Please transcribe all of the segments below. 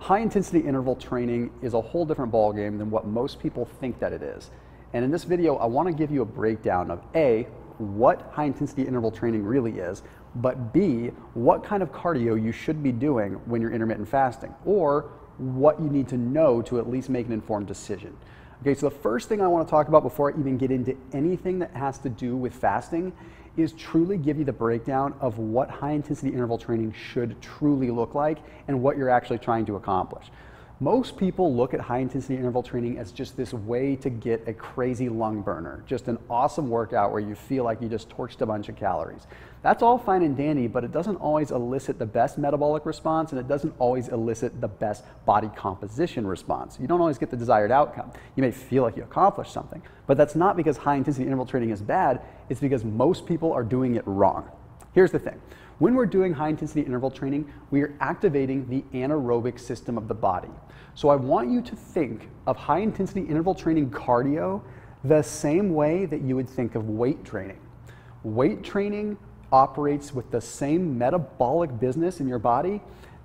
high intensity interval training is a whole different ballgame than what most people think that it is. And in this video, I want to give you a breakdown of A, what high intensity interval training really is, but B, what kind of cardio you should be doing when you're intermittent fasting, or what you need to know to at least make an informed decision. Okay, so the first thing I want to talk about before I even get into anything that has to do with fasting is truly give you the breakdown of what high intensity interval training should truly look like and what you're actually trying to accomplish. Most people look at high intensity interval training as just this way to get a crazy lung burner, just an awesome workout where you feel like you just torched a bunch of calories. That's all fine and dandy, but it doesn't always elicit the best metabolic response, and it doesn't always elicit the best body composition response. You don't always get the desired outcome. You may feel like you accomplished something, but that's not because high intensity interval training is bad, it's because most people are doing it wrong. Here's the thing. When we're doing high intensity interval training, we are activating the anaerobic system of the body. So I want you to think of high intensity interval training cardio the same way that you would think of weight training. Weight training operates with the same metabolic business in your body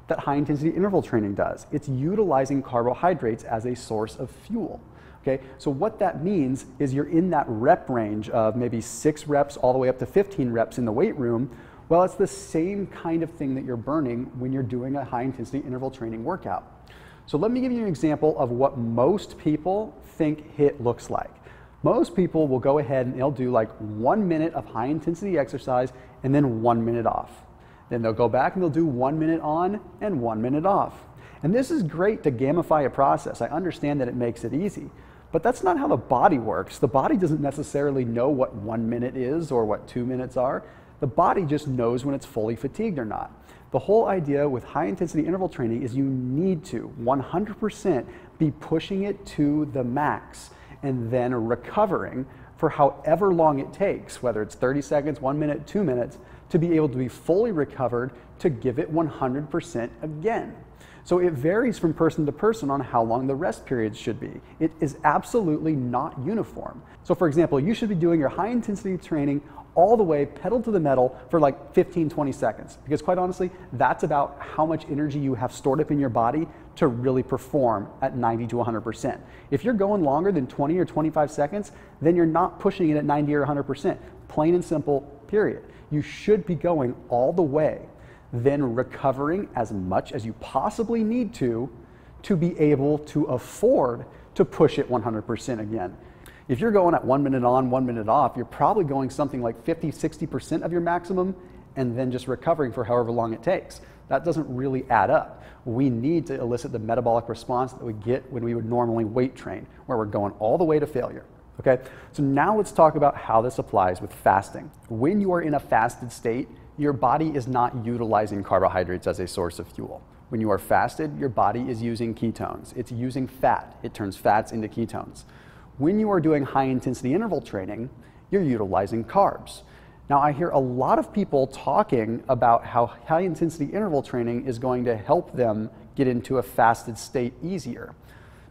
that high intensity interval training does. It's utilizing carbohydrates as a source of fuel. Okay, so what that means is you're in that rep range of maybe 6 reps all the way up to 15 reps in the weight room. Well, it's the same kind of thing that you're burning when you're doing a high intensity interval training workout. So let me give you an example of what most people think HIIT looks like. Most people will go ahead and they'll do like 1 minute of high intensity exercise and then 1 minute off. Then they'll go back and they'll do 1 minute on and 1 minute off. And this is great to gamify a process. I understand that it makes it easy, but that's not how the body works. The body doesn't necessarily know what 1 minute is or what 2 minutes are. The body just knows when it's fully fatigued or not. The whole idea with high intensity interval training is you need to 100% be pushing it to the max and then recovering for however long it takes, whether it's 30 seconds, 1 minute, 2 minutes, to be able to be fully recovered to give it 100% again. So it varies from person to person on how long the rest periods should be. It is absolutely not uniform. So for example, you should be doing your high intensity training all the way pedal to the metal for like 15, 20 seconds. Because quite honestly, that's about how much energy you have stored up in your body to really perform at 90 to 100%. If you're going longer than 20 or 25 seconds, then you're not pushing it at 90 or 100%. Plain and simple, period. You should be going all the way, then recovering as much as you possibly need to be able to afford to push it 100% again. If you're going at 1 minute on, 1 minute off, you're probably going something like 50, 60% of your maximum and then just recovering for however long it takes. That doesn't really add up. We need to elicit the metabolic response that we get when we would normally weight train, where we're going all the way to failure. Okay, so now let's talk about how this applies with fasting. When you are in a fasted state, your body is not utilizing carbohydrates as a source of fuel. When you are fasted, your body is using ketones. It's using fat. It turns fats into ketones. When you are doing high intensity interval training, you're utilizing carbs. Now, I hear a lot of people talking about how high intensity interval training is going to help them get into a fasted state easier.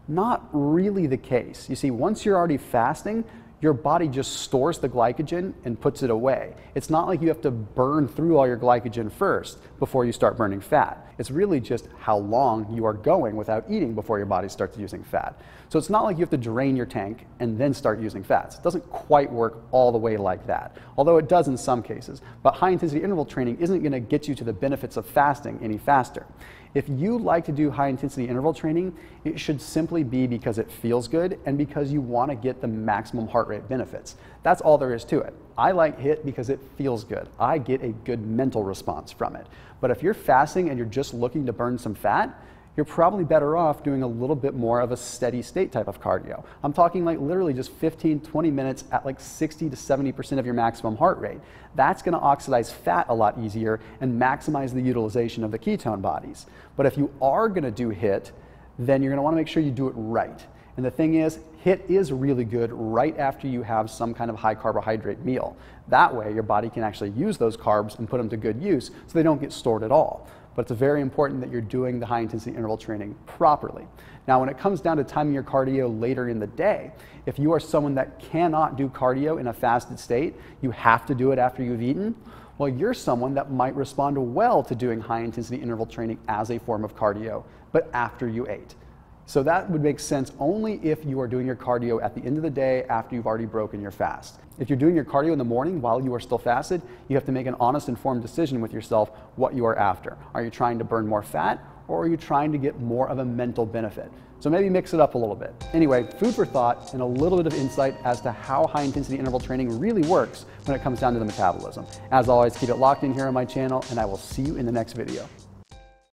Not really the case. You see, once you're already fasting, your body just stores the glycogen and puts it away. It's not like you have to burn through all your glycogen first before you start burning fat. It's really just how long you are going without eating before your body starts using fat. So it's not like you have to drain your tank and then start using fats. It doesn't quite work all the way like that, although it does in some cases. But high intensity interval training isn't going to get you to the benefits of fasting any faster. If you like to do high intensity interval training, it should simply be because it feels good and because you want to get the maximum heart rate benefits. That's all there is to it. I like HIIT because it feels good. I get a good mental response from it. But if you're fasting and you're just looking to burn some fat, you're probably better off doing a little bit more of a steady state type of cardio. I'm talking like literally just 15, 20 minutes at like 60 to 70% of your maximum heart rate. That's going to oxidize fat a lot easier and maximize the utilization of the ketone bodies. But if you are going to do HIIT, then you're going to want to make sure you do it right. And the thing is, HIIT is really good right after you have some kind of high carbohydrate meal. That way, your body can actually use those carbs and put them to good use so they don't get stored at all. But it's very important that you're doing the high intensity interval training properly. Now, when it comes down to timing your cardio later in the day, if you are someone that cannot do cardio in a fasted state, you have to do it after you've eaten, well, you're someone that might respond well to doing high intensity interval training as a form of cardio but after you ate. So that would make sense only if you are doing your cardio at the end of the day after you've already broken your fast. If you're doing your cardio in the morning while you are still fasted, you have to make an honest, informed decision with yourself what you are after. Are you trying to burn more fat, or are you trying to get more of a mental benefit? So maybe mix it up a little bit. Anyway, food for thought and a little bit of insight as to how high intensity interval training really works when it comes down to the metabolism. As always, keep it locked in here on my channel, and I will see you in the next video.